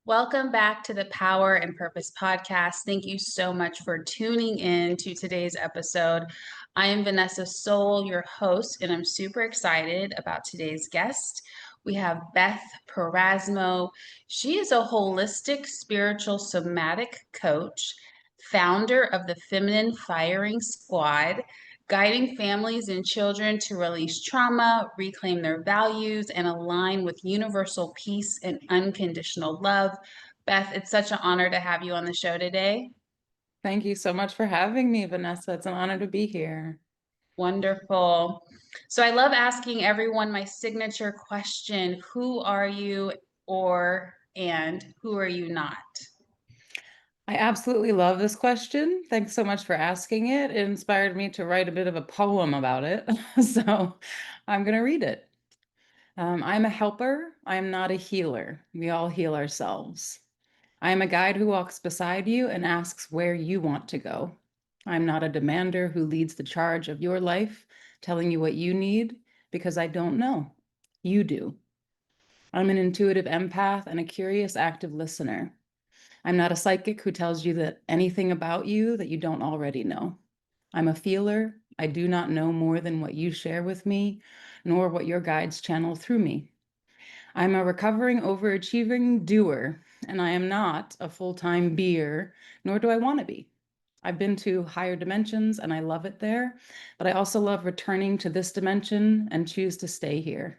Welcome back to the Power and Purpose podcast. Thank you so much for tuning in to today's episode. I am Vanessa Soul, your host, and I'm super excited about today's guest. We have Beth Parasmo. She is a holistic spiritual somatic coach, founder of the Feminine Firing Squad, guiding families and children to release trauma, reclaim their values, and align with universal peace and unconditional love. Beth, it's such an honor to have you on the show today. Thank you so much for having me, Vanessa. It's an honor to be here. Wonderful. So I love asking everyone my signature question: who are you, and who are you not? I absolutely love this question. Thanks so much for asking it. It inspired me to write a bit of a poem about it. So I'm going to read it. I'm a helper. I am not a healer. We all heal ourselves. I am a guide who walks beside you and asks where you want to go. I'm not a demander who leads the charge of your life, telling you what you need, because I don't know. You do. I'm an intuitive empath and a curious, active listener. I'm not a psychic who tells you that anything about you that you don't already know. I'm a feeler. I do not know more than what you share with me, nor what your guides channel through me. I'm a recovering, overachieving doer, and I am not a full-time beer, nor do I want to be. I've been to higher dimensions and I love it there, but I also love returning to this dimension and choose to stay here.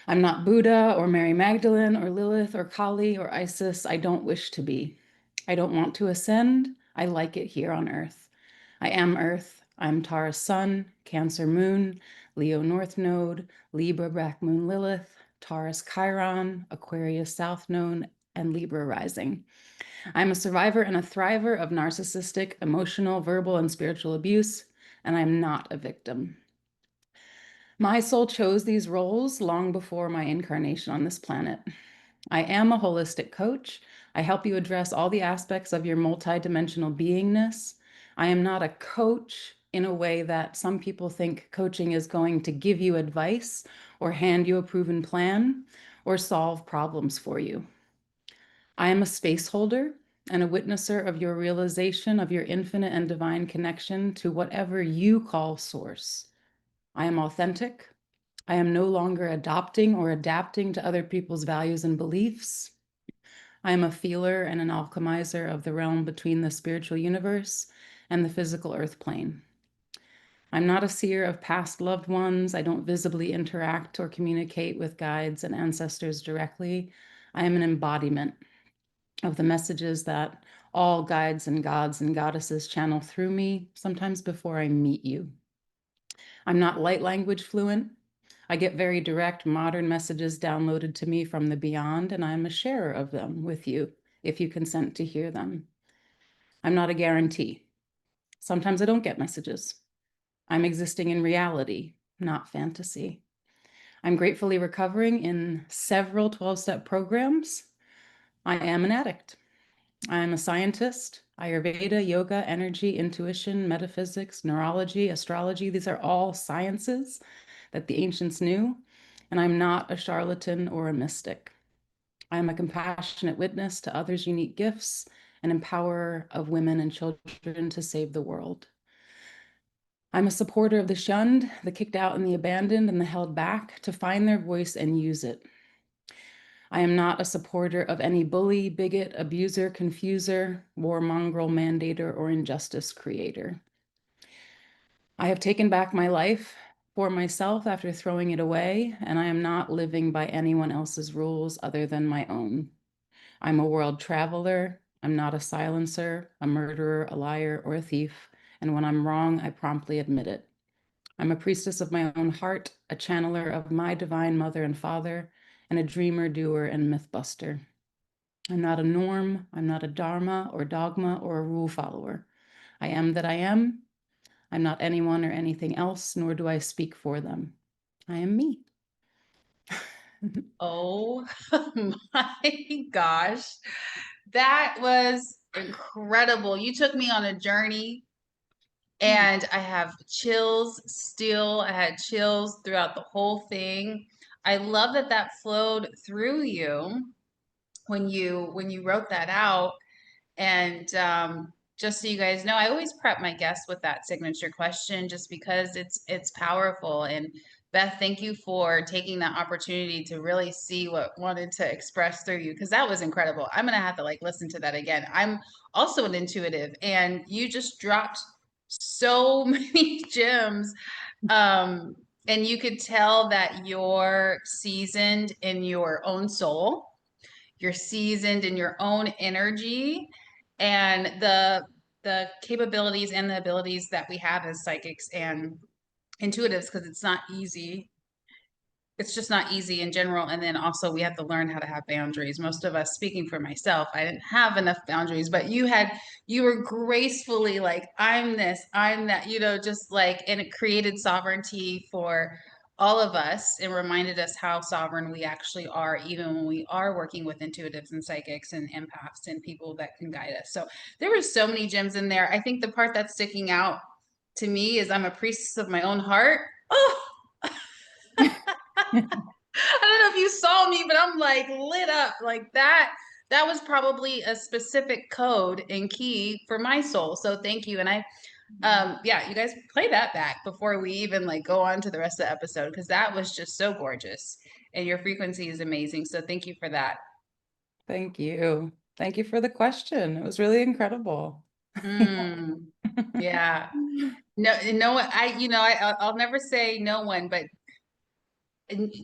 I'm not Buddha or Mary Magdalene or Lilith or Kali or Isis. I don't wish to be. I don't want to ascend. I like it here on Earth. I am Earth. I'm Taurus Sun, Cancer Moon, Leo North Node, Libra Black Moon Lilith, Taurus Chiron, Aquarius South Node, and Libra Rising. I'm a survivor and a thriver of narcissistic, emotional, verbal, and spiritual abuse, and I'm not a victim. My soul chose these roles long before my incarnation on this planet. I am a holistic coach. I help you address all the aspects of your multidimensional beingness. I am not a coach in a way that some people think coaching is going to give you advice or hand you a proven plan or solve problems for you. I am a space holder and a witnesser of your realization of your infinite and divine connection to whatever you call source. I am authentic. I am no longer adopting or adapting to other people's values and beliefs. I am a feeler and an alchemizer of the realm between the spiritual universe and the physical earth plane. I'm not a seer of past loved ones. I don't visibly interact or communicate with guides and ancestors directly. I am an embodiment of the messages that all guides and gods and goddesses channel through me, sometimes before I meet you. I'm not light language fluent. I get very direct, modern messages downloaded to me from the beyond, and I'm a sharer of them with you if you consent to hear them. I'm not a guarantee. Sometimes I don't get messages. I'm existing in reality, not fantasy. I'm gratefully recovering in several 12-step programs. I am an addict. I am a scientist. Ayurveda, yoga, energy, intuition, metaphysics, neurology, astrology, these are all sciences that the ancients knew. And I'm not a charlatan or a mystic. I am a compassionate witness to others' unique gifts, an empowerer of women and children to save the world. I'm a supporter of the shunned, the kicked out and the abandoned and the held back to find their voice and use it. I am not a supporter of any bully, bigot, abuser, confuser, warmonger, mandator, or injustice creator. I have taken back my life for myself after throwing it away, and I am not living by anyone else's rules other than my own. I'm a world traveler. I'm not a silencer, a murderer, a liar, or a thief. And when I'm wrong, I promptly admit it. I'm a priestess of my own heart, a channeler of my divine mother and father, and a dreamer, doer, and mythbuster. I'm not a norm. I'm not a dharma or dogma or a rule follower. I am that I am. I'm not anyone or anything else, nor do I speak for them. I am me. Oh my gosh. That was incredible. You took me on a journey and I have chills still. I had chills throughout the whole thing. I love that that flowed through you. when you wrote that out. And just so you guys know, I always prep my guests with that signature question just because it's powerful. And Beth, thank you for taking that opportunity to really see what wanted to express through you because that was incredible. I'm gonna have to like listen to that again. I'm also an intuitive, and you just dropped so many gems. Um, and you could tell that you're seasoned in your own soul, you're seasoned in your own energy, and the capabilities and the abilities that we have as psychics and intuitives, because it's just not easy in general. And then also we have to learn how to have boundaries. Most of us, speaking for myself, I didn't have enough boundaries, but you were gracefully like, I'm this, I'm that, just like, and it created sovereignty for all of us and reminded us how sovereign we actually are, even when we are working with intuitives and psychics and empaths and people that can guide us. So there were so many gems in there. I think the part that's sticking out to me is I'm a priestess of my own heart. Oh, I don't know if you saw me, but I'm like lit up like that. That was probably a specific code and key for my soul. So thank you. And yeah, you guys play that back before we even like go on to the rest of the episode because that was just so gorgeous. And your frequency is amazing. So thank you for that. Thank you. Thank you for the question. It was really incredible. Mm, yeah. No, no, I'll never say no one, but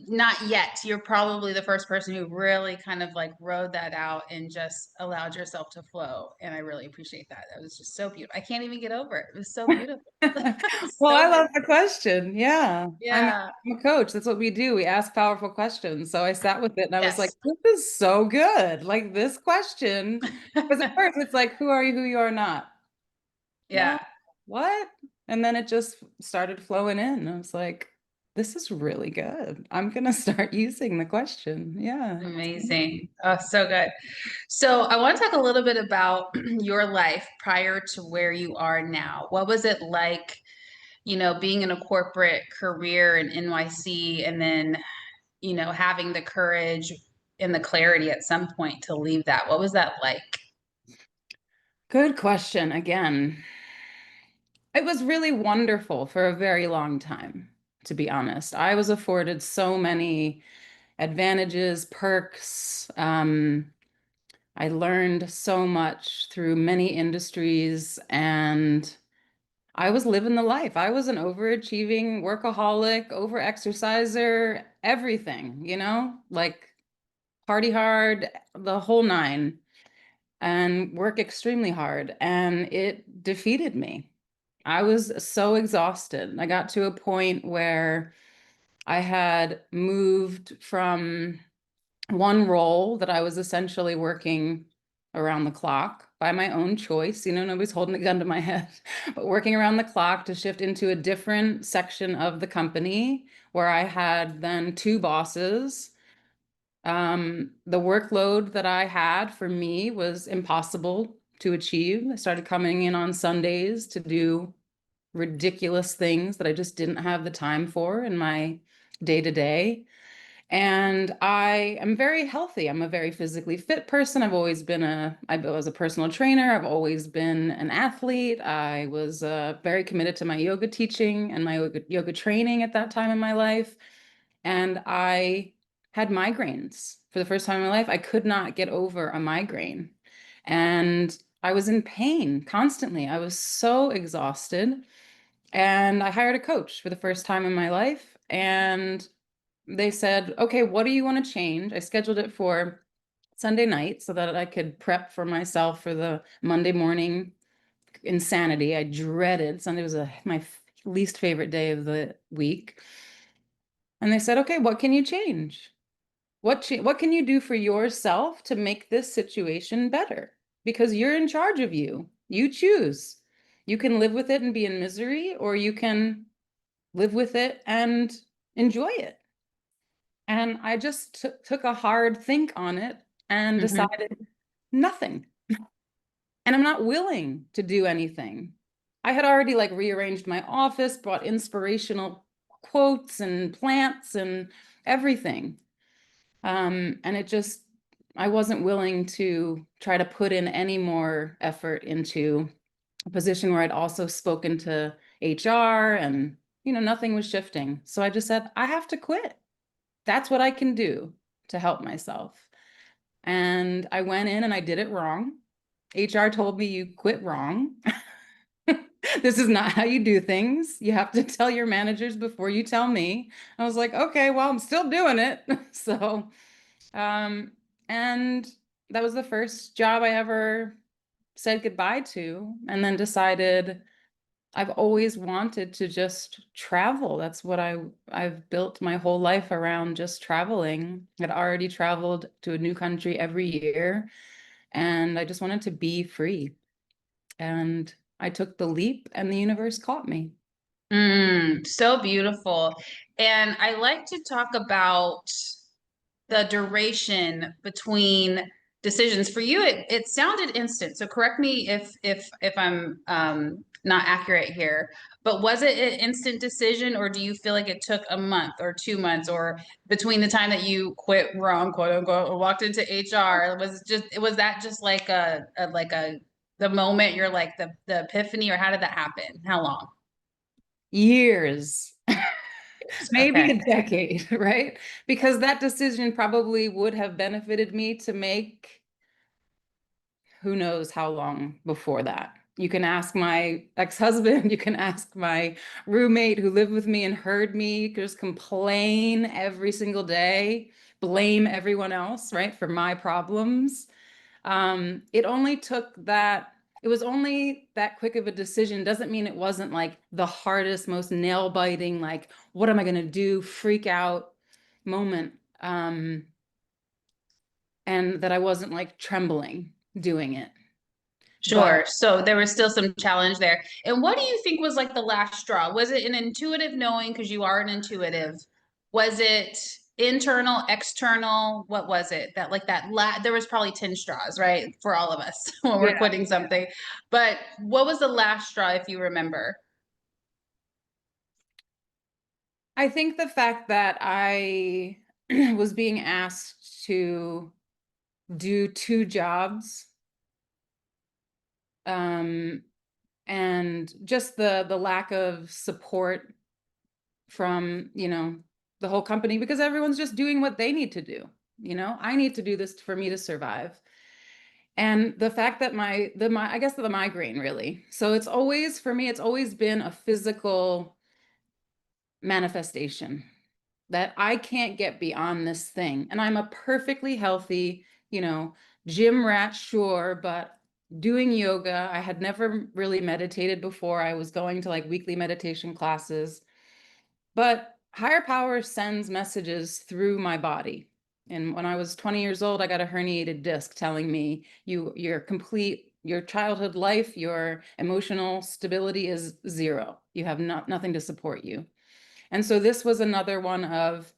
not yet. You're probably the first person who really kind of like rode that out and just allowed yourself to flow. And I really appreciate that. That was just so beautiful. I can't even get over it. It was so beautiful. Well, So I beautiful. love the question. Yeah. Yeah. I'm a coach. That's what we do. We ask powerful questions. So I sat with it and I was like, Yes. this is so good. Like this question, because at first it's like, who are you, who you are not? Yeah. What? And then it just started flowing in. I was like, this is really good. I'm gonna start using the question. Yeah. Amazing. Oh, so good. So I want to talk a little bit about your life prior to where you are now. What was it like, being in a corporate career in NYC and then, having the courage and the clarity at some point to leave that? What was that like? Good question again. It was really wonderful for a very long time, to be honest. I was afforded so many advantages, perks. I learned so much through many industries, and I was living the life. I was an overachieving workaholic, overexerciser, everything, like party hard, the whole nine, and work extremely hard. And it defeated me. I was so exhausted. I got to a point where I had moved from one role that I was essentially working around the clock by my own choice. Nobody's holding a gun to my head, but working around the clock to shift into a different section of the company where I had then two bosses. The workload that I had for me was impossible to achieve. I started coming in on Sundays to do ridiculous things that I just didn't have the time for in my day to day. And I am very healthy. I'm a very physically fit person. I was a personal trainer. I've always been an athlete. I was very committed to my yoga teaching and my yoga training at that time in my life. And I had migraines for the first time in my life. I could not get over a migraine. And I was in pain constantly. I was so exhausted. And I hired a coach for the first time in my life. And they said, okay, what do you want to change? I scheduled it for Sunday night so that I could prep for myself for the Monday morning insanity. I dreaded Sunday was my least favorite day of the week. And they said, okay, what can you change? What can you do for yourself to make this situation better? Because you're in charge of you. You choose. You can live with it and be in misery, or you can live with it and enjoy it. And I just took a hard think on it and Mhm. decided nothing. And I'm not willing to do anything. I had already like rearranged my office, brought inspirational quotes and plants and everything. And I wasn't willing to try to put in any more effort into a position where I'd also spoken to HR and, nothing was shifting. So I just said, I have to quit. That's what I can do to help myself. And I went in and I did it wrong. HR told me you quit wrong. This is not how you do things. You have to tell your managers before you tell me. I was like, okay, well, I'm still doing it. So, um, and that was the first job I ever said goodbye to, and then decided I've always wanted to just travel. That's what I've built my whole life around, just traveling. I'd already traveled to a new country every year, and I just wanted to be free. And I took the leap, and the universe caught me. So beautiful. And I like to talk about the duration between decisions. For you, it sounded instant. So correct me if I'm not accurate here. But was it an instant decision, or do you feel like it took a month or 2 months, or between the time that you quit wrong, quote unquote, or walked into HR? Was that just like a the moment you're like the epiphany, or how did that happen? How long? Years, maybe Okay. a decade, right? Because that decision probably would have benefited me to make who knows how long before that. You can ask my ex-husband, you can ask my roommate who lived with me and heard me just complain every single day, blame everyone else, right, for my problems. It only took that, it was only that quick of a decision. Doesn't mean it wasn't like the hardest, most nail biting, like, what am I going to do? Freak out moment. And that I wasn't like trembling doing it. But Sure. So there was still some challenge there. And what do you think was like the last straw? Was it an intuitive knowing because you are an intuitive? Was it internal, external? What was it? That like there was probably 10 straws, right? For all of us when we're yeah, quitting something. But what was the last straw if you remember? I think the fact that I was being asked to do two jobs, um, and just the lack of support from, the whole company, because everyone's just doing what they need to do. I need to do this for me to survive. And the fact that I guess the migraine really. So it's always, for me, it's always been a physical manifestation that I can't get beyond this thing. And I'm a perfectly healthy, gym rat, sure, but doing yoga, I had never really meditated before. I was going to like weekly meditation classes, but higher power sends messages through my body. And when I was 20 years old, I got a herniated disc telling me you're complete, your childhood life, your emotional stability is zero. You have nothing to support you. And so this was another one of,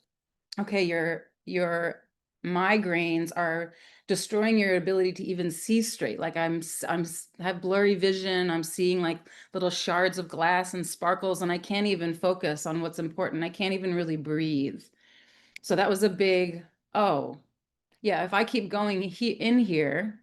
okay, your migraines are destroying your ability to even see straight. Like have blurry vision. I'm seeing like little shards of glass and sparkles, and I can't even focus on what's important. I can't even really breathe. So that was a big, oh, yeah, if I keep going in here,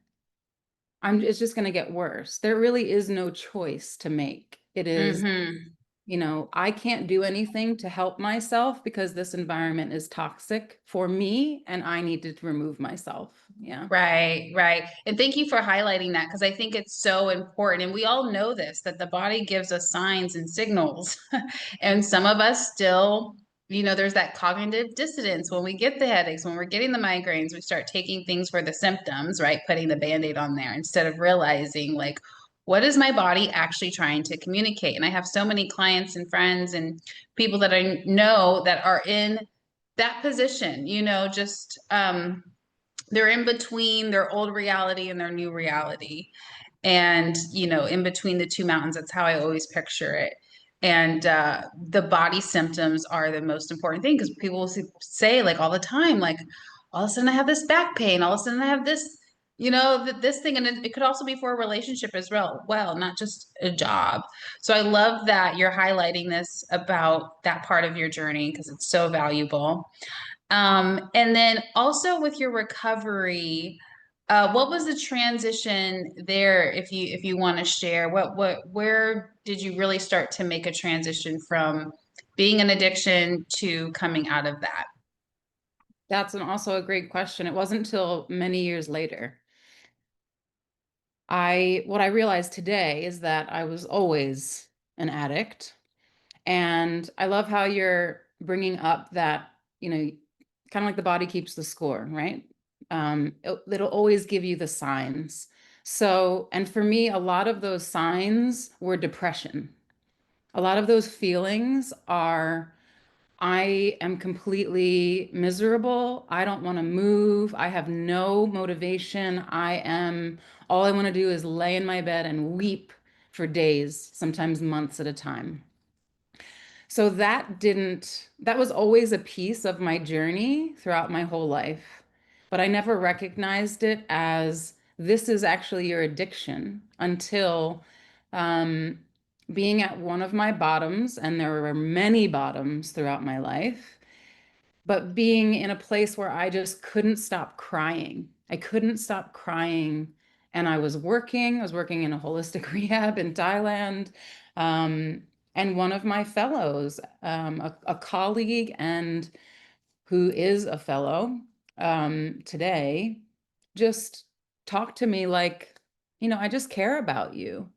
it's just going to get worse. There really is no choice to make. It is, Mm-hmm. I can't do anything to help myself because this environment is toxic for me and I need to remove myself. Yeah. Right, right. And thank you for highlighting that because I think it's so important. And we all know this that the body gives us signs and signals. And some of us still, there's that cognitive dissonance when we get the headaches, when we're getting the migraines, we start taking things for the symptoms, right? Putting the band-aid on there instead of realizing, like, what is my body actually trying to communicate? And I have so many clients and friends and people that I know that are in that position, just they're in between their old reality and their new reality, and in between the two mountains. That's how I always picture it. And the body symptoms are the most important thing because people will say like all the time, like, all of a sudden I have this back pain, all of a sudden I have this, this thing. And it could also be for a relationship as well, not just a job. So I love that you're highlighting this about that part of your journey because it's so valuable. And then also with your recovery, what was the transition there, if you want to share? Where did you really start to make a transition from being an addiction to coming out of that? That's also a great question. It wasn't until many years later. What I realized today is that I was always an addict. And I love how you're bringing up that, kind of like the body keeps the score, right? It'll always give you the signs. So, and for me, a lot of those signs were depression. A lot of those feelings are I am completely miserable. I don't want to move. I have no motivation. All I want to do is lay in my bed and weep for days, sometimes months at a time. So that was always a piece of my journey throughout my whole life. But I never recognized it as this is actually your addiction until um, being at one of my bottoms, and there were many bottoms throughout my life, but being in a place where I just couldn't stop crying. I couldn't stop crying. And I was working in a holistic rehab in Thailand. Um, and one of my fellows, a colleague and who is a fellow today, just talked to me like, I just care about you.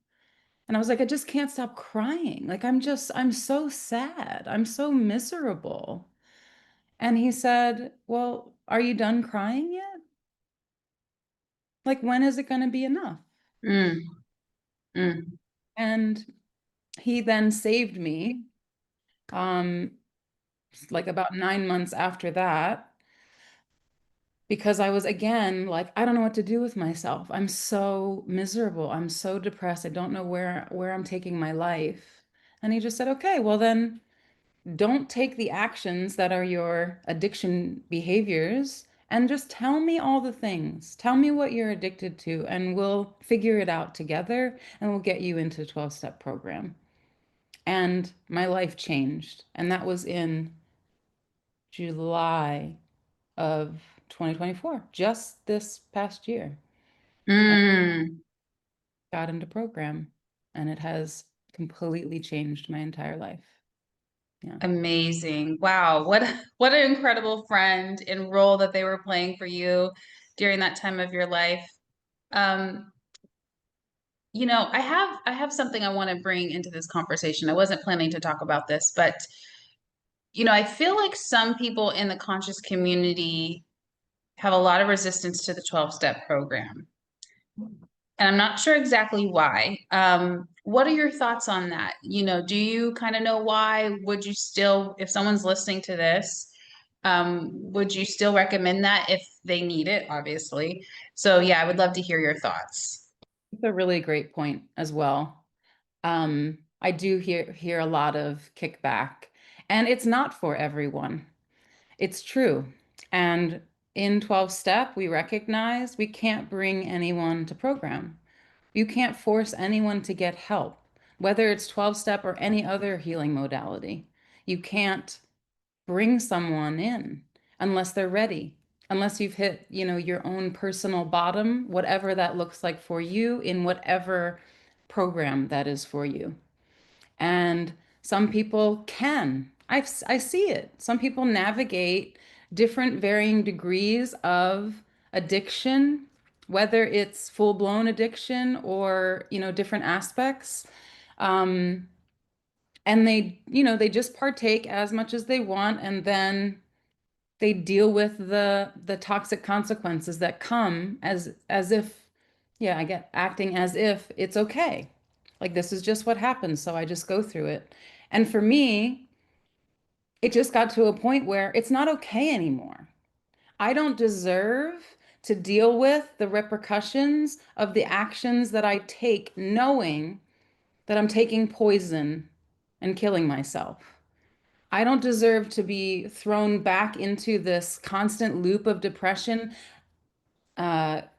And I was like, I just can't stop crying. Like, I'm so sad. I'm so miserable. And he said, well, are you done crying yet? Like, when is it going to be enough? Mm, mm, And he then saved me, um, like about 9 months after that, because I was again like, I don't know what to do with myself. I'm so miserable. I'm so depressed. I don't know where I'm taking my life. And he just said, okay, well then don't take the actions that are your addiction behaviors and just tell me all the things. Tell me what you're addicted to, and we'll figure it out together and we'll get you into a 12-step program. And my life changed. And that was in July of 2024, just this past year. I mm. got into program and it has completely changed my entire life. Yeah. Amazing. Wow. What an incredible friend and role that they were playing for you during that time of your life. Um, I have something I want to bring into this conversation. I wasn't planning to talk about this, but I feel like some people in the conscious community have a lot of resistance to the 12-step program. And I'm not sure exactly why. What are your thoughts on that? Do you kind of know why? Would you still, if someone's listening to this, would you still recommend that if they need it, obviously? So yeah, I would love to hear your thoughts. It's a really great point as well. I do hear a lot of kickback, and it's not for everyone. It's true. And in 12 step, we recognize we can't bring anyone to program. You can't force anyone to get help, whether it's 12 step or any other healing modality. You can't bring someone in unless they're ready, unless you've hit, your own personal bottom, whatever that looks like for you in whatever program that is for you. And some people can. I see it. Some people navigate different varying degrees of addiction, whether it's full-blown addiction or, different aspects. Um, and they just partake as much as they want, and then they deal with the toxic consequences that come as if, yeah, I get acting as if it's okay. Like this is just what happens, so I just go through it. And for me, it just got to a point where it's not okay anymore. I don't deserve to deal with the repercussions of the actions that I take, knowing that I'm taking poison and killing myself. I don't deserve to be thrown back into this constant loop of depression,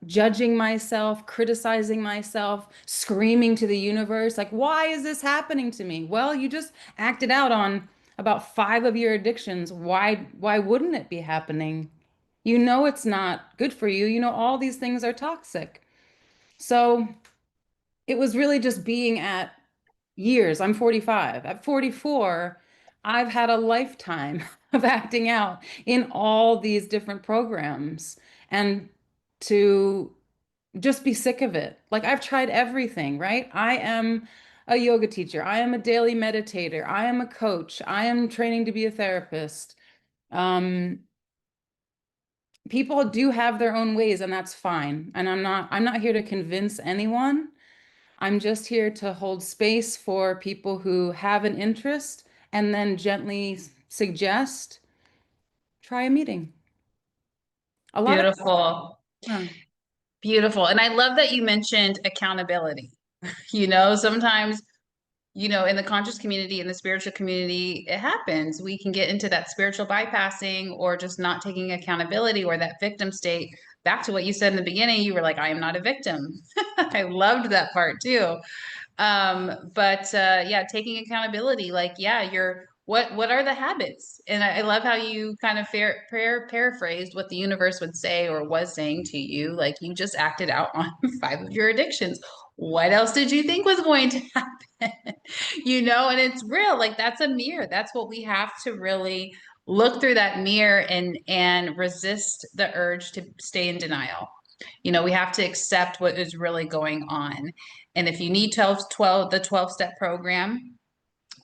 judging myself, criticizing myself, screaming to the universe, like, why is this happening to me? Well, you just acted out on about 5 of your addictions, why wouldn't it be happening? You know it's not good for you. You know all these things are toxic. So it was really just being at years. I'm 45. At 44, I've had a lifetime of acting out in all these different programs and to just be sick of it. Like I've tried everything, right? I am a yoga teacher. I am a daily meditator. I am a coach. I am training to be a therapist. Um, People do have their own ways, and that's fine. And I'm not here to convince anyone. I'm just here to hold space for people who have an interest and then gently suggest try a meeting. A lot of Beautiful. huh. Beautiful. And I love that you mentioned accountability. Sometimes, in the conscious community, in the spiritual community, it happens. We can get into that spiritual bypassing or just not taking accountability or that victim state. Back to what you said in the beginning, you were like, I am not a victim. I loved that part too. But yeah, taking accountability, like, yeah, what are the habits? And I love how you kind of paraphrased what the universe would say or was saying to you. Like you just acted out on 5 of your addictions. What else did you think was going to happen? And it's real. Like that's a mirror. That's what we have to really look through that mirror and resist the urge to stay in denial. We have to accept what is really going on. And if you need the 12-step program,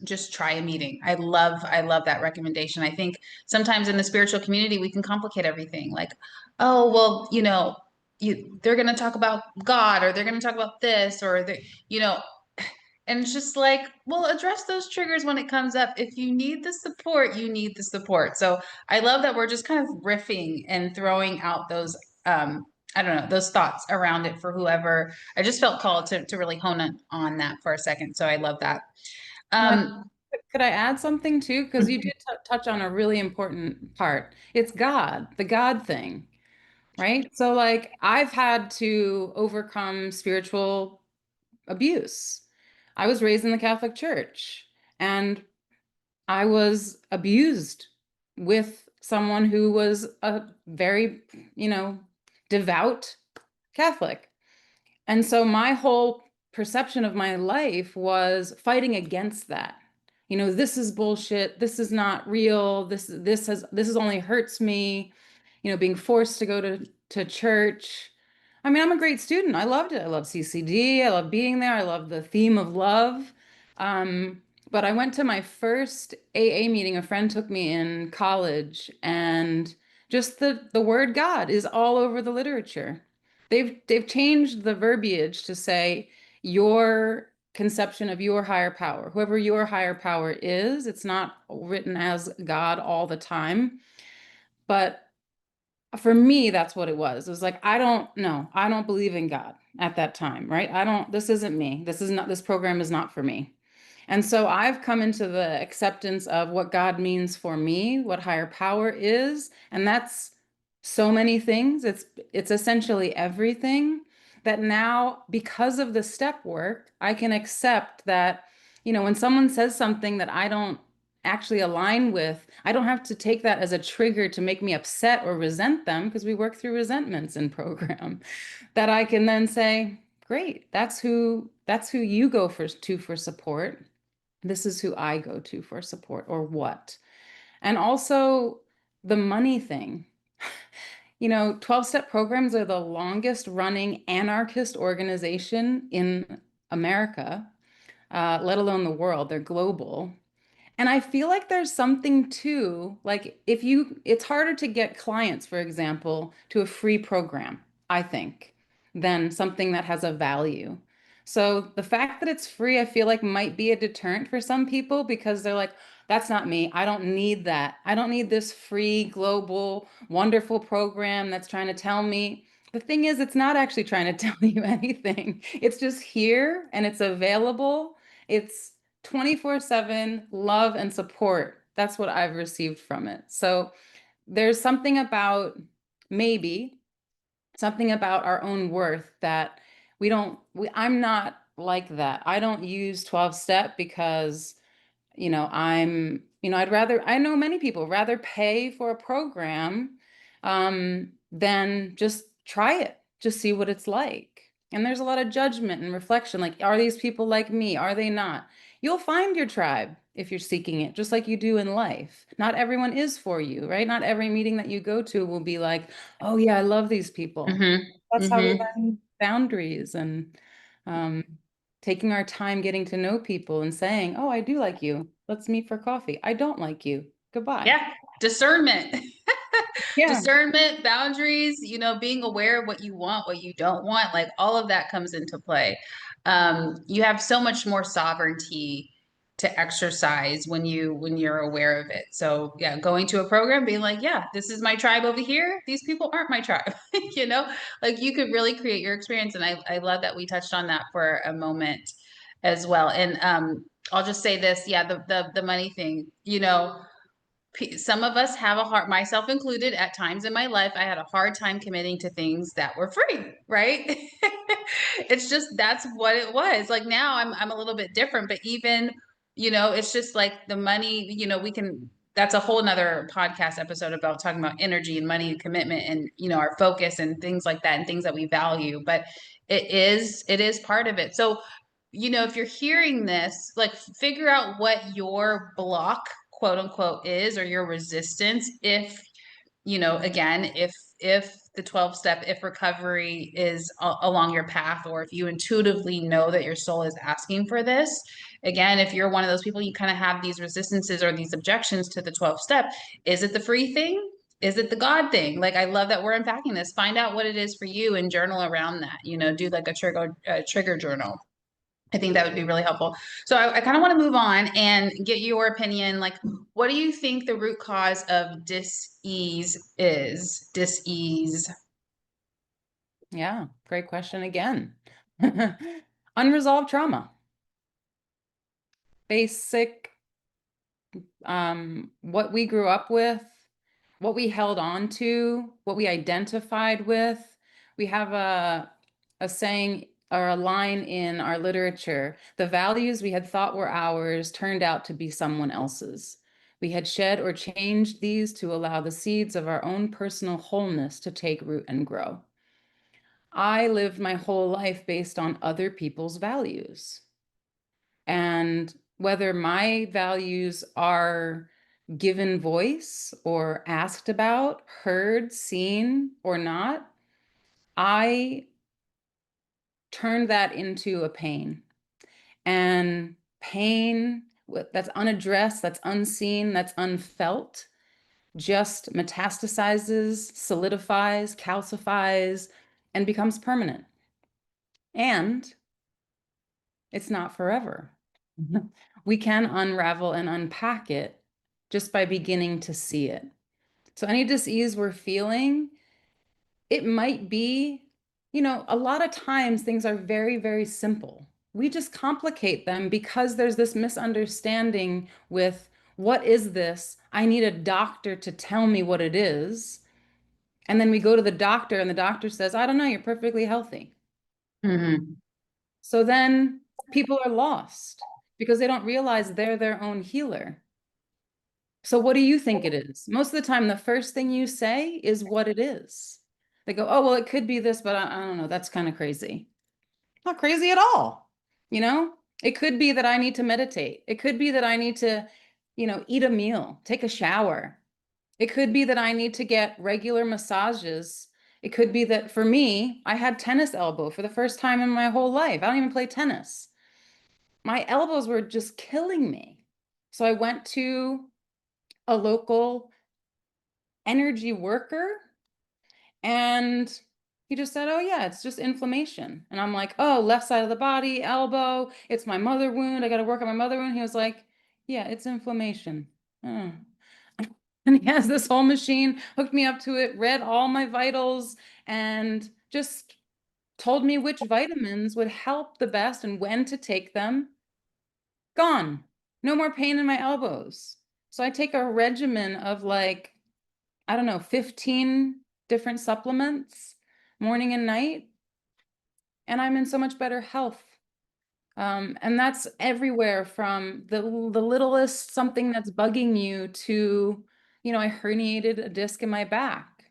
just try a meeting. I love that recommendation. I think sometimes in the spiritual community, we can complicate everything. Like, oh, well, they're going to talk about God or they're going to talk about this or you know, and it's just like, well, address those triggers when it comes up. If you need the support, you need the support. So I love that we're just kind of riffing and throwing out those, I don't know, those thoughts around it for whoever. I just felt called to really hone in on that for a second. So I love that. And Um, could I add something too? Because you did touch on a really important part. It's God, the God thing, right? So, like, I've had to overcome spiritual abuse. I was raised in the Catholic Church and I was abused with someone who was a very, you know, devout Catholic. And so my whole perception of my life was fighting against that. This is bullshit. This is not real. This is only hurts me. Being forced to go to church. I mean, I'm a great student. I loved it. I love CCD. I love being there. I love the theme of love. But I went to my first AA meeting. A friend took me in college, and just the word God is all over the literature. They've changed the verbiage to say your conception of your higher power, whoever your higher power is. It's not written as God all the time, but for me, that's what it was. It was like, I don't know. I don't believe in God at that time, right? This isn't me. This program is not for me. And so I've come into the acceptance of what God means for me, what higher power is, and that's so many things. It's essentially everything that now, because of the step work, I can accept that, when someone says something that I don't actually align with, I don't have to take that as a trigger to make me upset or resent them because we work through resentments in program. That I can then say, great, that's who you go for support. This is who I go to for support or what. And also the money thing. 12-step programs are the longest running anarchist organization in America, let alone the world. They're global. And I feel like there's something too, like it's harder to get clients, for example, to a free program, I think, than something that has a value. So the fact that it's free, I feel like might be a deterrent for some people because they're like, that's not me. I don't need that. I don't need this free, global, wonderful program that's trying to tell me. The thing is, it's not actually trying to tell you anything. It's just here and it's available. It's 24/7 love and support. That's what I've received from it. So there's maybe something about our own worth that I'm not like that. I don't use 12 step because, I know many people rather pay for a program than just try it, just see what it's like. And there's a lot of judgment and reflection, like, are these people like me? Are they not? You'll find your tribe if you're seeking it, just like you do in life. Not everyone is for you, right? Not every meeting that you go to will be like, oh yeah, I love these people. Mm-hmm. That's how we Mm-hmm. learn boundaries and um, taking our time getting to know people and saying, oh, I do like you. Let's meet for coffee. I don't like you. Goodbye. Yeah. Discernment. Yeah. Discernment, boundaries, being aware of what you want, what you don't want, like all of that comes into play. You have so much more sovereignty to exercise when you're aware of it. So yeah, going to a program, being like, yeah, this is my tribe over here. These people aren't my tribe. you know, like you could really create your experience. And I love that we touched on that for a moment as well. And I'll just say this, yeah, the money thing, some of us have a hard, myself included, at times in my life, I had a hard time committing to things that were free, right? It's just that's what it was. Like now I'm a little bit different, but even, it's just like the money, we can that's a whole nother podcast episode about talking about energy and money and commitment and our focus and things like that and things that we value. But it is part of it. So if you're hearing this, like figure out what your block, quote unquote, is, or your resistance. If, again, if the 12 step, if recovery is along your path, or if you intuitively know that your soul is asking for this, again, if you're one of those people, you kind of have these resistances or these objections to the 12 step. Is it the free thing? Is it the God thing? Like, I love that we're unpacking this. Find out what it is for you and journal around that. Do like a trigger journal. I think that would be really helpful. So I kind of want to move on and get your opinion. Like, what do you think the root cause of dis-ease is? Dis-ease. Yeah. Great question again. Unresolved trauma. Basic, what we grew up with, what we held on to, what we identified with. We have a saying or a line in our literature: the values we had thought were ours turned out to be someone else's. We had shed or changed these to allow the seeds of our own personal wholeness to take root and grow. I lived my whole life based on other people's values. And whether my values are given voice or asked about, heard, seen, or not, I turned that into a pain. And pain that's unaddressed, that's unseen, that's unfelt, just metastasizes, solidifies, calcifies, and becomes permanent. And it's not forever. We can unravel and unpack it just by beginning to see it. So, any dis-ease we're feeling, it might be, a lot of times things are very, very simple. We just complicate them because there's this misunderstanding with, what is this? I need a doctor to tell me what it is. And then we go to the doctor and the doctor says, I don't know, you're perfectly healthy. Mm-hmm. So then people are lost because they don't realize they're their own healer. So what do you think it is? Most of the time, the first thing you say is what it is. They go, oh, well, it could be this, but I don't know. That's kind of crazy. Not crazy at all. You know, it could be that I need to meditate. It could be that I need to, eat a meal, take a shower. It could be that I need to get regular massages. It could be that for me, I had tennis elbow for the first time in my whole life. I don't even play tennis. My elbows were just killing me. So I went to a local energy worker and he just said, oh, yeah, it's just inflammation. And I'm like, oh, left side of the body, elbow, it's my mother wound. I got to work on my mother wound. He was like, yeah, it's inflammation. Oh. And he has this whole machine, hooked me up to it, read all my vitals, and just told me which vitamins would help the best and when to take them. Gone. No more pain in my elbows. So I take a regimen of like, I don't know, 15 different supplements morning and night, and I'm in so much better health. And that's everywhere from the littlest something that's bugging you to, I herniated a disc in my back.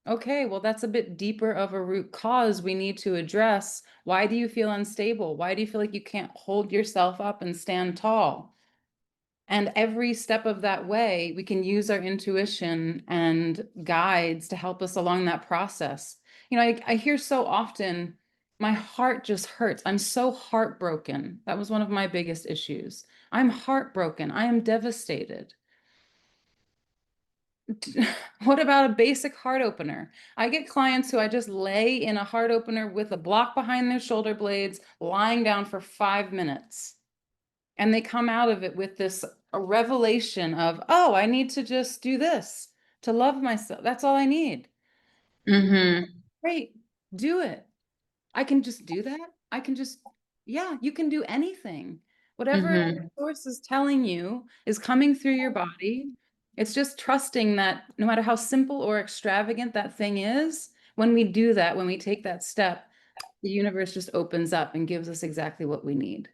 Okay, well, that's a bit deeper of a root cause we need to address. Why do you feel unstable? Why do you feel like you can't hold yourself up and stand tall? And every step of that way, we can use our intuition and guides to help us along that process. I hear so often, my heart just hurts. I'm so heartbroken. That was one of my biggest issues. I'm heartbroken. I am devastated. What about a basic heart opener? I get clients who I just lay in a heart opener with a block behind their shoulder blades, lying down for 5 minutes. And they come out of it with this a revelation of, oh, I need to just do this to love myself. That's all I need. Mm-hmm. Great, do it. I can just do that. I can just, yeah, you can do anything. Whatever Mm-hmm. source is telling you is coming through your body. It's just trusting that no matter how simple or extravagant that thing is, when we do that, when we take that step, the universe just opens up and gives us exactly what we need.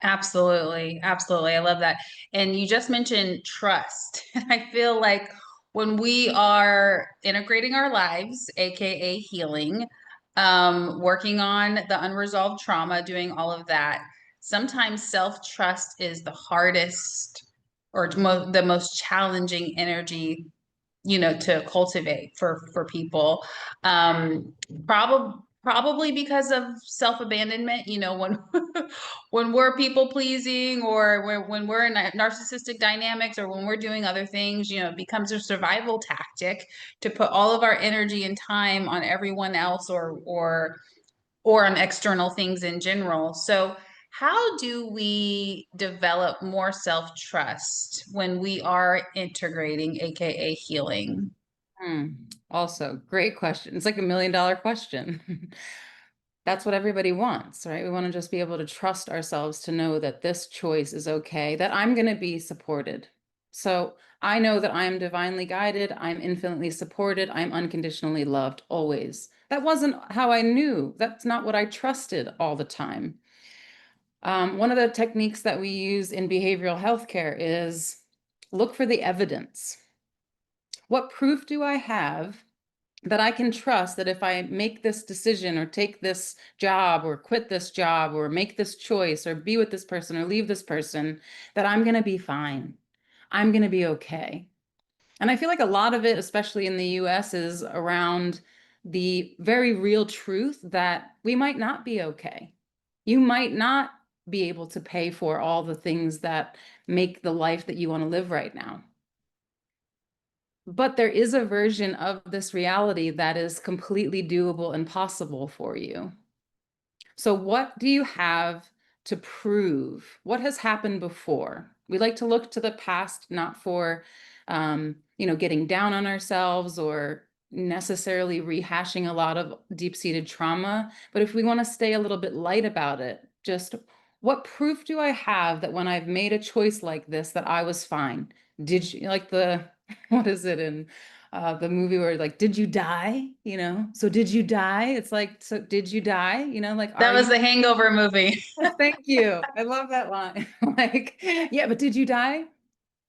Absolutely. Absolutely. I love that. And you just mentioned trust. I feel like when we are integrating our lives, AKA healing, working on the unresolved trauma, doing all of that, sometimes self-trust is the hardest or the most challenging energy, to cultivate for people. um Probably because of self-abandonment, when when we're people pleasing, or when we're in narcissistic dynamics, or when we're doing other things, it becomes a survival tactic to put all of our energy and time on everyone else, or on external things in general. So how do we develop more self-trust when we are integrating, aka healing? Hmm. Also, great question. It's like $1 million question. That's what everybody wants, right? We want to just be able to trust ourselves to know that this choice is okay, that I'm going to be supported. So I know that I'm divinely guided, I'm infinitely supported, I'm unconditionally loved always. That wasn't how I knew. That's not what I trusted all the time. One of the techniques that we use in behavioral healthcare is look for the evidence. What proof do I have that I can trust that if I make this decision or take this job or quit this job or make this choice or be with this person or leave this person, that I'm going to be fine. I'm going to be okay. And I feel like a lot of it, especially in the US, is around the very real truth that we might not be okay. You might not be able to pay for all the things that make the life that you want to live right now. But there is a version of this reality that is completely doable and possible for you. So, what do you have to prove? What has happened before? We like to look to the past, not for, getting down on ourselves or necessarily rehashing a lot of deep-seated trauma. But if we want to stay a little bit light about it, just what proof do I have that when I've made a choice like this, that I was fine? Did you like the what is it in the movie where like, did you die? So did you die? It's like, so did you die? Like, That are was you? the Hangover movie. Thank you. I love that line. Like, yeah, but did you die?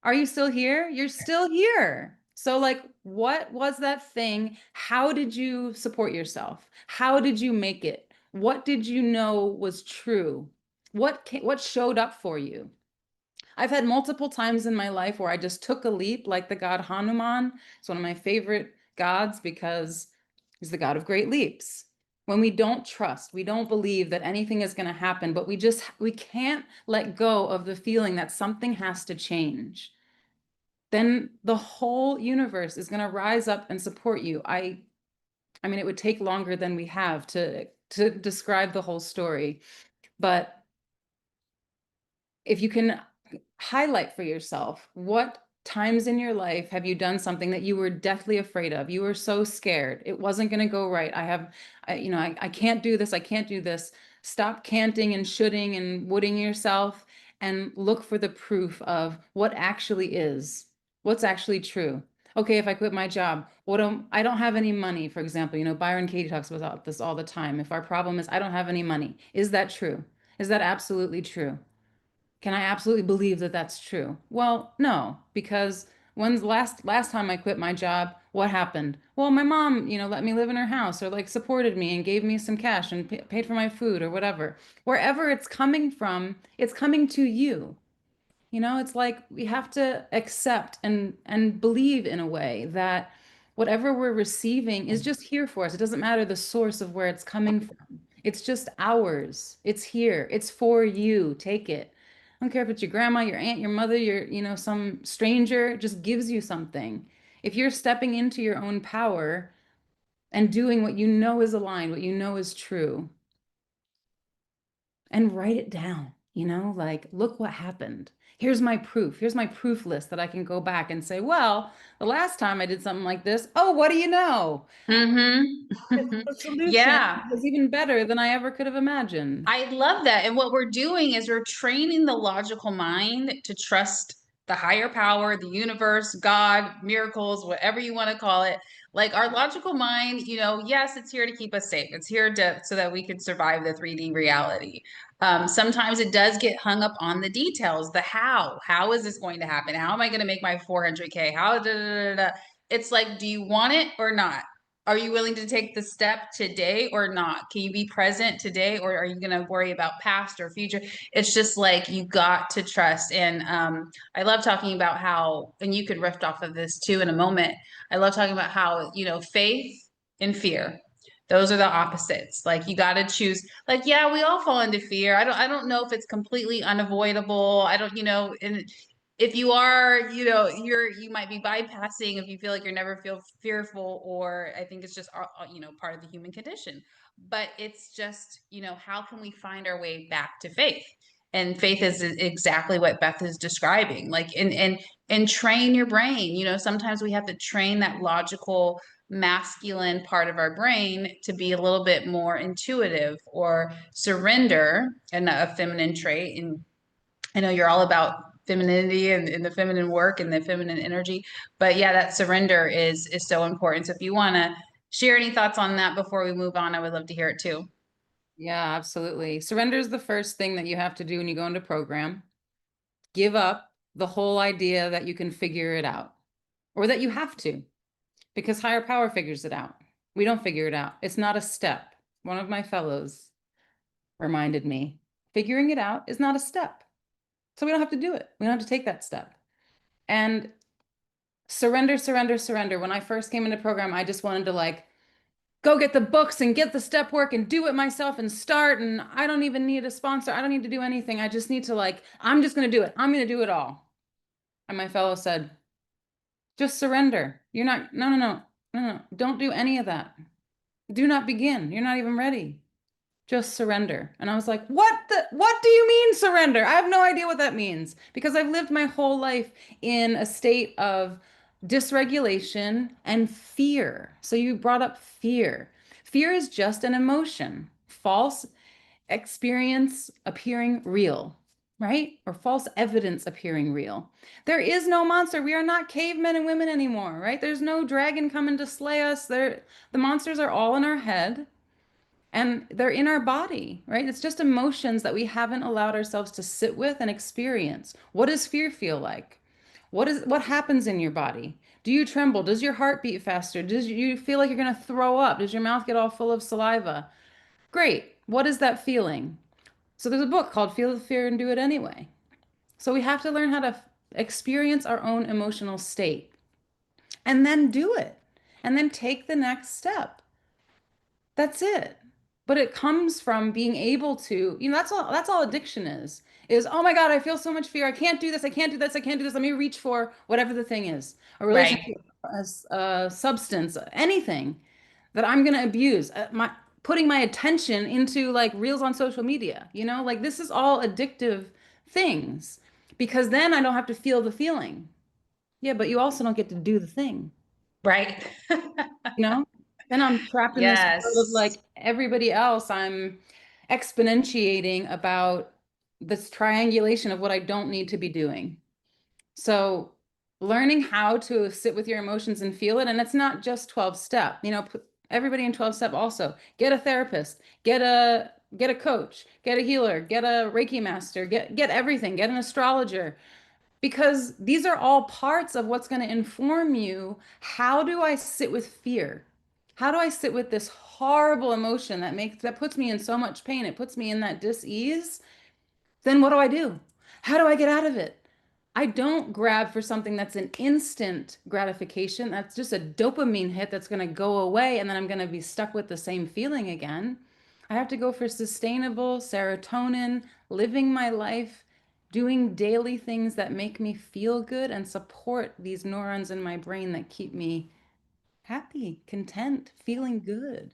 Are you still here? You're still here. So, like, what was that thing? How did you support yourself? How did you make it? What did you know was true? What showed up for you? I've had multiple times in my life where I just took a leap, like the god Hanuman. It's one of my favorite gods because he's the god of great leaps. When we don't trust, we don't believe that anything is going to happen, but we can't let go of the feeling that something has to change. Then the whole universe is going to rise up and support you. I mean, it would take longer than we have to describe the whole story, but if you can highlight for yourself what times in your life have you done something that you were deathly afraid of, you were so scared it wasn't going to go right, I can't do this, I can't do this. Stop canting and shoulding and wooding yourself and look for the proof of what actually is, what's actually true. Okay, if I quit my job, I don't have any money, for example. Byron Katie talks about this all the time. If our problem is I don't have any money, is that true? Is that absolutely true? Can I absolutely believe that that's true? Well, no, because when's the last time I quit my job, what happened? Well, my mom, let me live in her house or like supported me and gave me some cash and paid for my food or whatever. Wherever it's coming from, it's coming to you. It's like we have to accept and believe in a way that whatever we're receiving is just here for us. It doesn't matter the source of where it's coming from. It's just ours. It's here. It's for you. Take it. I don't care if it's your grandma, your aunt, your mother, some stranger, it just gives you something. If you're stepping into your own power and doing what you know is aligned, what you know is true, and write it down, like, look what happened. Here's my proof. Here's my proof list that I can go back and say, well, the last time I did something like this, oh, what do you know? Mm-hmm. The solution Yeah. was even better than I ever could have imagined. I love that. And what we're doing is we're training the logical mind to trust the higher power, the universe, God, miracles, whatever you want to call it. Like our logical mind, yes, it's here to keep us safe. It's here to so that we can survive the 3D reality. Sometimes it does get hung up on the details, the how. How is this going to happen? How am I going to make my 400K? How? Da, da, da, da. It's like, do you want it or not? Are you willing to take the step today or not? Can you be present today, or are you going to worry about past or future? It's just like you got to trust. And I love talking about how, and you could riff off of this too in a moment. I love talking about how, faith and fear, those are the opposites. Like you got to choose. Like, yeah, we all fall into fear. I don't know if it's completely unavoidable. I don't, and if you are, you might be bypassing if you feel like you're never feel fearful, or I think it's just part of the human condition. But it's just, how can we find our way back to faith? And faith is exactly what Beth is describing. Like, and train your brain. Sometimes we have to train that logical masculine part of our brain to be a little bit more intuitive, or surrender, and a feminine trait. And I know you're all about femininity and the feminine work and the feminine energy, but yeah, that surrender is so important. So if you want to share any thoughts on that before we move on, I would love to hear it too. Yeah, absolutely. Surrender is the first thing that you have to do when you go into program. Give up the whole idea that you can figure it out or that you have to, because higher power figures it out. We don't figure it out. It's not a step. One of my fellows reminded me, figuring it out is not a step. So we don't have to do it. We don't have to take that step. And surrender, surrender, surrender. When I first came into program, I just wanted to like go get the books and get the step work and do it myself and start. And I don't even need a sponsor. I don't need to do anything. I just need to like, I'm just going to do it. I'm going to do it all. And my fellow said, just surrender. You're not, no, no, no, no, no. Don't do any of that. Do not begin. You're not even ready. Just surrender. And I was like, what do you mean surrender? I have no idea what that means because I've lived my whole life in a state of dysregulation and fear. So you brought up fear. Fear is just an emotion, false experience appearing real, right? Or false evidence appearing real. There is no monster. We are not cavemen and women anymore, right? There's no dragon coming to slay us. The monsters are all in our head. And they're in our body, right? It's just emotions that we haven't allowed ourselves to sit with and experience. What does fear feel like? What happens in your body? Do you tremble? Does your heart beat faster? Does you feel like you're going to throw up? Does your mouth get all full of saliva? Great. What is that feeling? So there's a book called Feel the Fear and Do It Anyway. So we have to learn how to experience our own emotional state and then do it. And then take the next step. That's it. But it comes from being able to, that's all addiction is, oh my God, I feel so much fear. I can't do this. I can't do this. I can't do this. Let me reach for whatever the thing is, a Right. relationship, a substance, anything that I'm going to abuse. Putting my attention into like reels on social media, like this is all addictive things because then I don't have to feel the feeling. Yeah, but you also don't get to do the thing. Right. you know? Then I'm trapped in this world of Yes. like everybody else. I'm exponentiating about this triangulation of what I don't need to be doing. So learning how to sit with your emotions and feel it, and it's not just 12 step, put everybody in 12 step also. Get a therapist, get a get a coach, get a healer, get a Reiki master, get everything, get an astrologer, because these are all parts of what's going to inform you. How do I sit with fear? How do I sit with this horrible emotion that puts me in so much pain? It puts me in that dis-ease. Then what do I do? How do I get out of it? I don't grab for something that's an instant gratification. That's just a dopamine hit that's going to go away, and then I'm going to be stuck with the same feeling again. I have to go for sustainable serotonin, living my life, doing daily things that make me feel good and support these neurons in my brain that keep me happy, content, feeling good.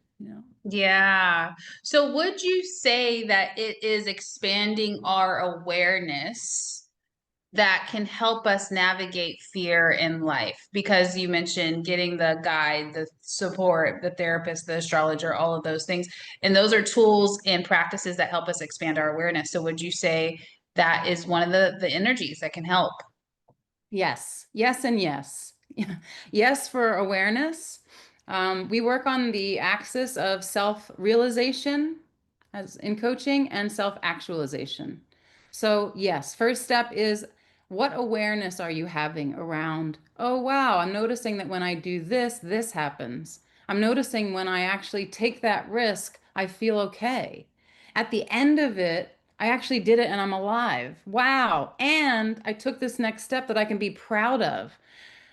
Yeah. So would you say that it is expanding our awareness that can help us navigate fear in life? Because you mentioned getting the guide, the support, the therapist, the astrologer, all of those things. And those are tools and practices that help us expand our awareness. So would you say that is one of the energies that can help? Yes, yes, and yes. Yes, for awareness. We work on the axis of self-realization as in coaching and self-actualization. So, yes, first step is, what awareness are you having around, oh, wow, I'm noticing that when I do this, this happens. I'm noticing when I actually take that risk, I feel okay. At the end of it, I actually did it and I'm alive. Wow. And I took this next step that I can be proud of.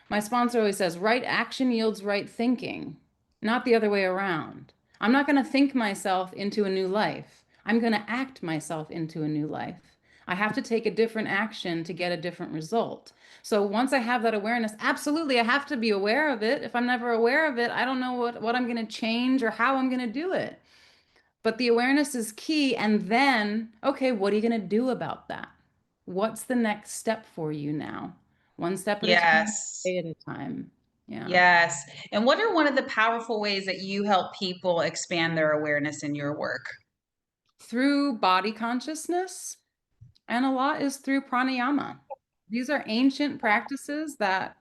My sponsor always says, right action yields right thinking, not the other way around. I'm not going to think myself into a new life. I'm going to act myself into a new life. I have to take a different action to get a different result. So once I have that awareness, absolutely, I have to be aware of it. If I'm never aware of it, I don't know what I'm going to change or how I'm going to do it. But the awareness is key. And then, okay, what are you going to do about that? What's the next step for you now? One step at a time, Yes. day at a time. Yeah. Yes. And what are one of the powerful ways that you help people expand their awareness in your work? Through body consciousness, and a lot is through pranayama. These are ancient practices that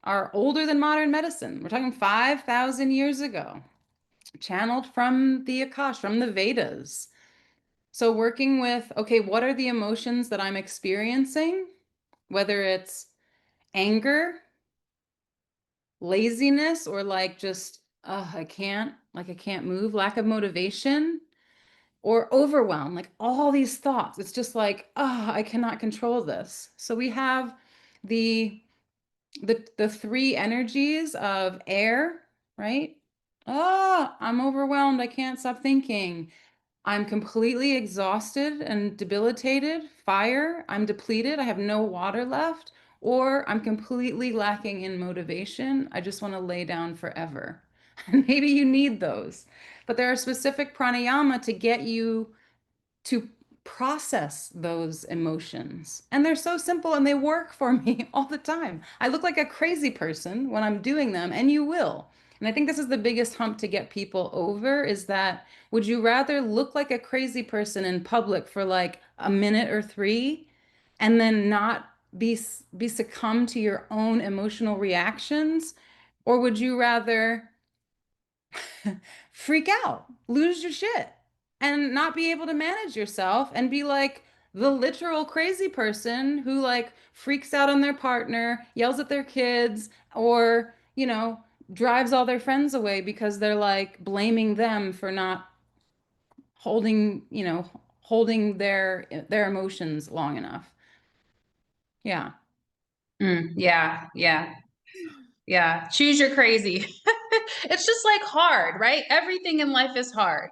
are older than modern medicine. We're talking 5,000 years ago, channeled from the Akash, from the Vedas. So, working with, okay, what are the emotions that I'm experiencing? Whether it's anger, laziness, or like just, I can't move, lack of motivation, or overwhelm, like all these thoughts. It's just like, I cannot control this. So we have the the three energies of air, right? I'm overwhelmed. I can't stop thinking. I'm completely exhausted and debilitated. Fire, I'm depleted. I have no water left. Or I'm completely lacking in motivation. I just want to lay down forever. And maybe you need those. But there are specific pranayama to get you to process those emotions. And they're so simple and they work for me all the time. I look like a crazy person when I'm doing them, and you will. And I think this is the biggest hump to get people over, is that, would you rather look like a crazy person in public for like a minute or three and then not be succumb to your own emotional reactions? Or would you rather freak out, lose your shit, and not be able to manage yourself and be like the literal crazy person who like freaks out on their partner, yells at their kids, or, drives all their friends away because they're like blaming them for not holding their emotions long enough. Yeah. Yeah, yeah, yeah. Choose your crazy. It's just like hard, right? Everything in life is hard.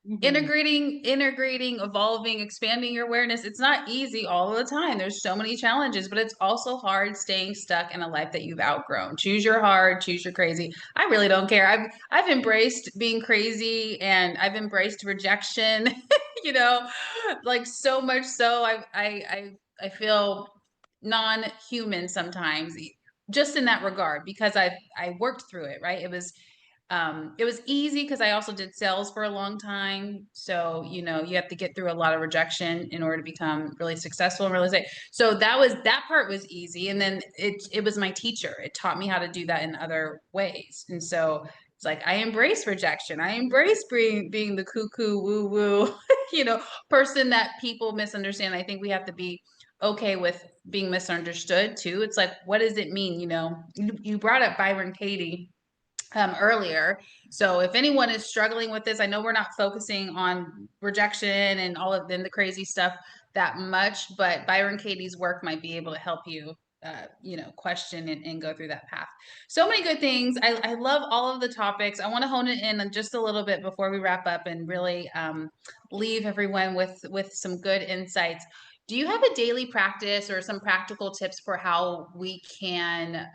Mhm. Integrating, evolving, expanding your awareness. It's not easy all the time. There's so many challenges, but it's also hard staying stuck in a life that you've outgrown. Choose your hard, choose your crazy. I really don't care. I've embraced being crazy, and I've embraced rejection, you know, like so much so I feel non-human sometimes, just in that regard, because I worked through it, right? It was easy because I also did sales for a long time. So, you have to get through a lot of rejection in order to become really successful in real estate. So that part was easy. And then it was my teacher. It taught me how to do that in other ways. And so It's like, I embrace rejection. I embrace being the cuckoo woo woo, person that people misunderstand. I think we have to be okay with being misunderstood too. It's like, what does it mean? You brought up Byron Katie earlier. So if anyone is struggling with this, I know we're not focusing on rejection and all of the crazy stuff that much, but Byron Katie's work might be able to help you, question and go through that path. So many good things. I love all of the topics. I want to hone it in just a little bit before we wrap up and really leave everyone with some good insights. Do you have a daily practice or some practical tips for how we can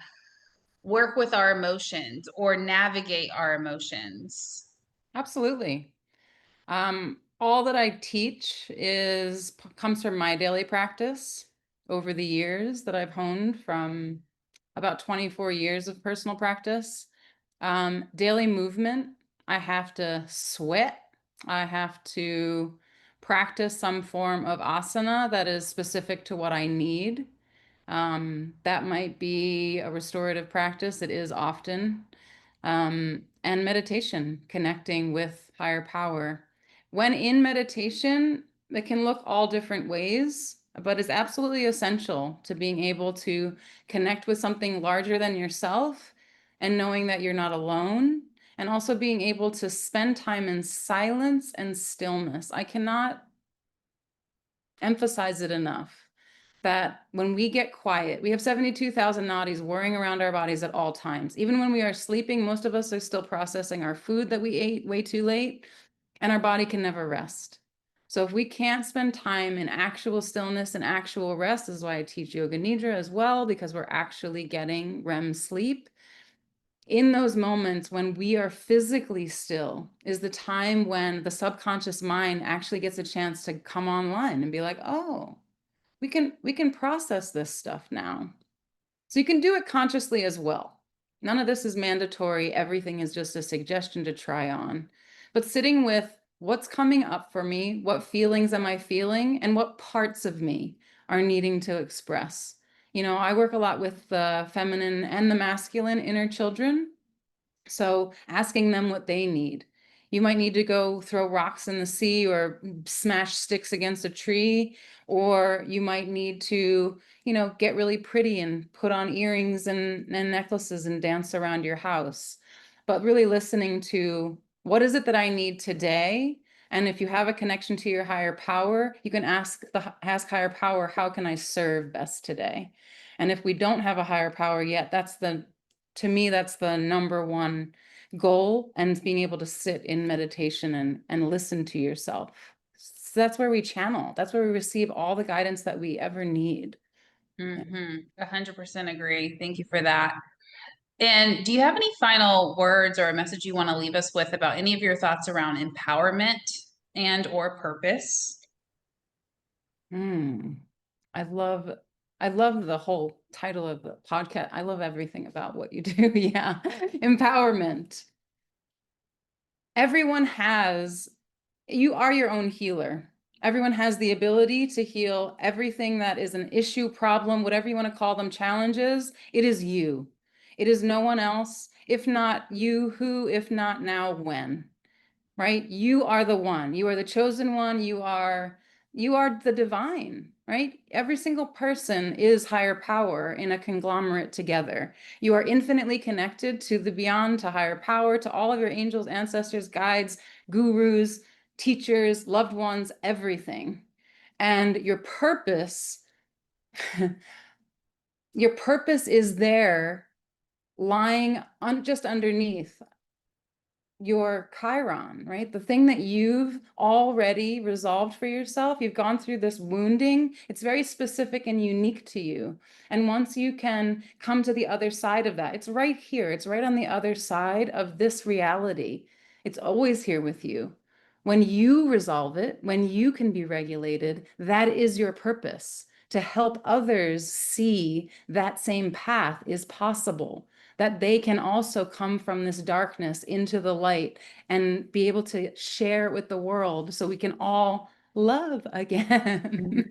work with our emotions or navigate our emotions? Absolutely. All that I teach comes from my daily practice over the years that I've honed from about 24 years of personal practice. Daily movement, I have to sweat. I have to practice some form of asana that is specific to what I need. That might be a restorative practice. It is often. And meditation, connecting with higher power. When in meditation, it can look all different ways, but is absolutely essential to being able to connect with something larger than yourself and knowing that you're not alone, and also being able to spend time in silence and stillness. I cannot emphasize it enough that when we get quiet, we have 72,000 nadis whirring around our bodies at all times. Even when we are sleeping, most of us are still processing our food that we ate way too late, and our body can never rest. So if we can't spend time in actual stillness and actual rest, this is why I teach Yoga Nidra as well, because we're actually getting REM sleep. In those moments when we are physically still is the time when the subconscious mind actually gets a chance to come online and be like, oh, we can process this stuff now. So you can do it consciously as well. None of this is mandatory. Everything is just a suggestion to try on. But sitting with what's coming up for me, what feelings am I feeling, and what parts of me are needing to express. I work a lot with the feminine and the masculine inner children. So asking them what they need. You might need to go throw rocks in the sea or smash sticks against a tree, or you might need to, get really pretty and put on earrings and necklaces and dance around your house. But really listening to what is it that I need today? And if you have a connection to your higher power, you can ask higher power, how can I serve best today? And if we don't have a higher power yet, to me, that's the number one goal, and being able to sit in meditation and listen to yourself. So that's where we channel. That's where we receive all the guidance that we ever need. Mm-hmm. 100% agree. Thank you for that. And do you have any final words or a message you want to leave us with about any of your thoughts around empowerment and or purpose? Hmm. I love I love the whole title of the podcast. I love everything about what you do. Yeah. Empowerment. You are your own healer. Everyone has the ability to heal everything that is an issue, problem, whatever you want to call them, challenges. It is you. It is no one else. If not you, who? If not now, when? Right? You are the one. You are the chosen one. You are the divine, right? Every single person is higher power in a conglomerate together. You are infinitely connected to the beyond, to higher power, to all of your angels, ancestors, guides, gurus, teachers, loved ones, everything. And your purpose is there lying just underneath your Chiron, right? The thing that you've already resolved for yourself, you've gone through this wounding, it's very specific and unique to you. And once you can come to the other side of that, it's right here, it's right on the other side of this reality. It's always here with you. When you resolve it, when you can be regulated, that is your purpose, to help others see that same path is possible, that they can also come from this darkness into the light and be able to share it with the world so we can all love again.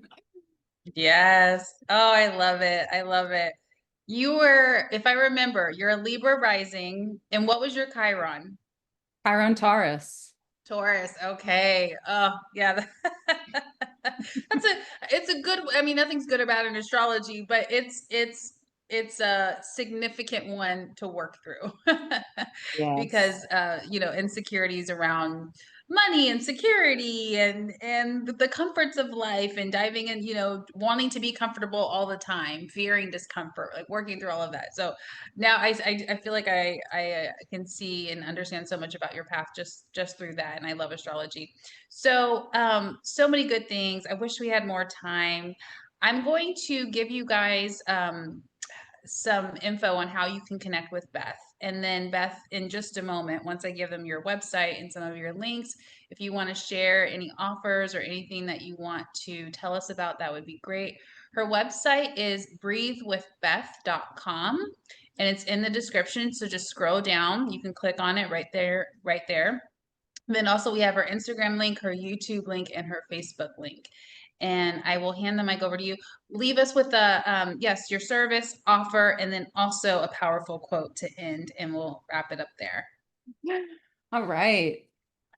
Yes. Oh, I love it. I love it. You were, if I remember, you're a Libra rising. And what was your Chiron? Chiron Taurus. Taurus. Okay. Oh, yeah. That's a it's a good, I mean, nothing's good about an astrology, but it's a significant one to work through. Yes. Because insecurities around money and security and the comforts of life and diving in, wanting to be comfortable all the time, fearing discomfort, like working through all of that. So now I feel like I can see and understand so much about your path just through that, and I love astrology. So so many good things. I wish we had more time. I'm going to give you guys some info on how you can connect with Beth. And then, Beth, in just a moment, once I give them your website and some of your links, if you want to share any offers or anything that you want to tell us about, that would be great. Her website is breathewithbeth.com, and it's in the description. So just scroll down. You can click on it right there, right there. Then also we have her Instagram link, her YouTube link, and her Facebook link. And I will hand the mic over to you. Leave us with a yes, your service offer, and then also a powerful quote to end, and we'll wrap it up there. All right.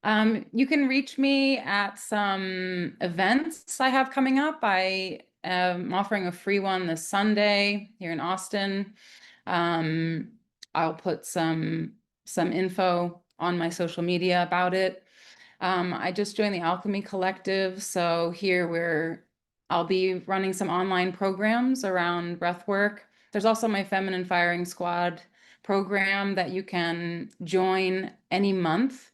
You can reach me at some events I have coming up. I am offering a free one this Sunday here in Austin. Um, I'll put some info on my social media about it. I just joined the Alchemy Collective, so I'll be running some online programs around breath work. There's also my Feminine Firing Squad program that you can join any month.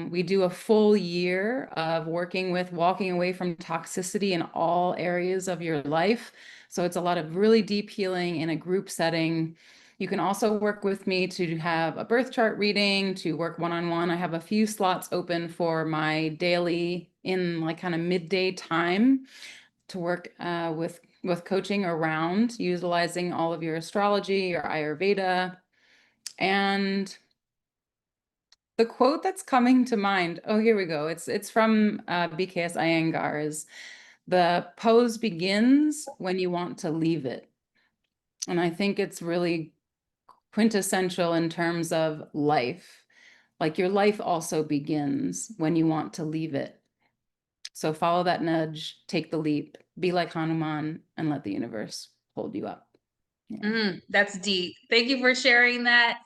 We do a full year of working with walking away from toxicity in all areas of your life. So it's a lot of really deep healing in a group setting. You can also work with me to have a birth chart reading, to work one-on-one. I have a few slots open for my daily in like kind of midday time to work with coaching around utilizing all of your astrology, your Ayurveda. And the quote that's coming to mind, oh, here we go. It's from BKS Iyengar, is the pose begins when you want to leave it. And I think it's really quintessential in terms of life. Like your life also begins when you want to leave it. So follow that nudge, take the leap, be like Hanuman, and let the universe hold you up. Yeah. That's deep. Thank you for sharing that.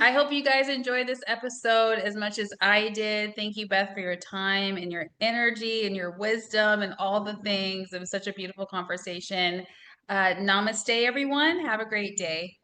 I hope you guys enjoyed this episode as much as I did. Thank you, Beth, for your time and your energy and your wisdom and all the things. It was such a beautiful conversation. Namaste, everyone. Have a great day.